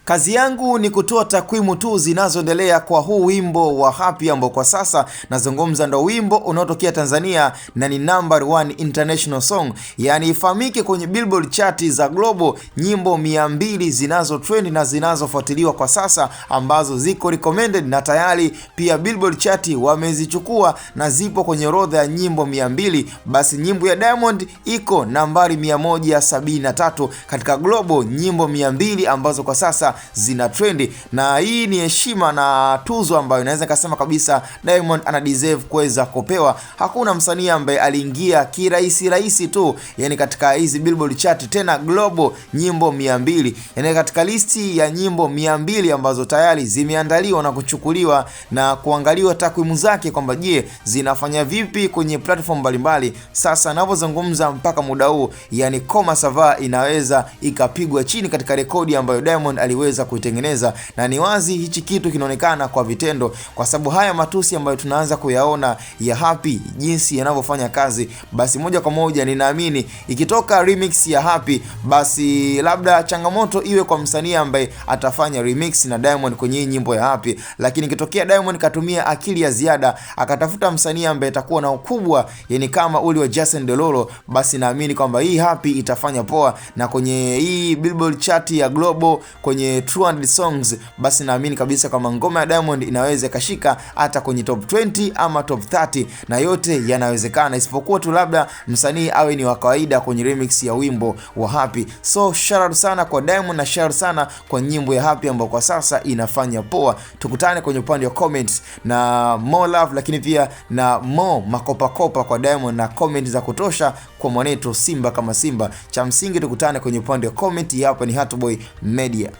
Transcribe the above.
Kazi yangu ni kutoa takwimu tu zinazoendelea kwa huu wimbo wa Happy ambao kwa sasa nazungumza ndo wimbo unaotokea Tanzania na ni number 1 international song. Yani ifahamike kwenye Billboard chart za global nyimbo 200 zinazo trend na zinazofuatiliwa kwa sasa ambazo ziko recommended na tayari pia Billboard chart wamezichukua na zipo kwenye orodha ya nyimbo 200. Basi nyimbo ya Diamond iko nambari 173 katika global nyimbo 200 ambazo kwa sasa zina trendi, na hii ni heshima na tuzo ambayo naweza kusema kabisa Diamond ana deserve kuweza kupewa. Hakuna msanii ambaye aliingia kirahisi tu yani katika hizi Billboard chart tena global nyimbo 200, yani katika listi ya nyimbo 200 ambazo tayari zimeandaliwa na kuchukuliwa na kuangaliwa takwimu zake kwamba je zinafanya vipi kwenye platform mbalimbali. Sasa ninavyozungumza mpaka muda huu yani Koma Sava inaweza ikapigwa chini katika rekodi ambayo Diamond aliweza kuitengeneza, na ni wazi hichi kitu kinaonekana kwa vitendo, kwa sababu haya matusi ambayo tunaanza kuyaona ya Happy jinsi yanavyofanya kazi, basi moja kwa moja ninaamini ikitoka remix ya Happy basi labda changamoto iwe kwa msanii ambaye atafanya remix na Diamond kwenye nyimbo ya Happy. Lakini ikitokea Diamond katumia akili ya ziada akatafuta msanii ambaye atakuwa na ukubwa yani kama ule wa Jason Derulo, basi naamini kwamba hii Happy itafanya poa, na kwenye hii Billboard chart ya global kwenye 200 songs basi naamini kabisa kama ngoma ya Diamond inaweza kashika hata kwenye top 20 ama top 30, na yote yanawezekana isipokuwa tu labda msanii awe ni wa kawaida kwenye remix ya wimbo wa Happy. So shout out sana kwa Diamond na shout out sana kwa nyimbo ya Happy ambayo kwa sasa inafanya poa. Tukutane kwenye upande wa comments na more love, lakini pia na more makopa kwa Diamond na comment za kutosha kwa mwanetu Simba kama Simba. Cha msingi tukutane kwenye upande wa comment. Hapa ni Hatboy Media.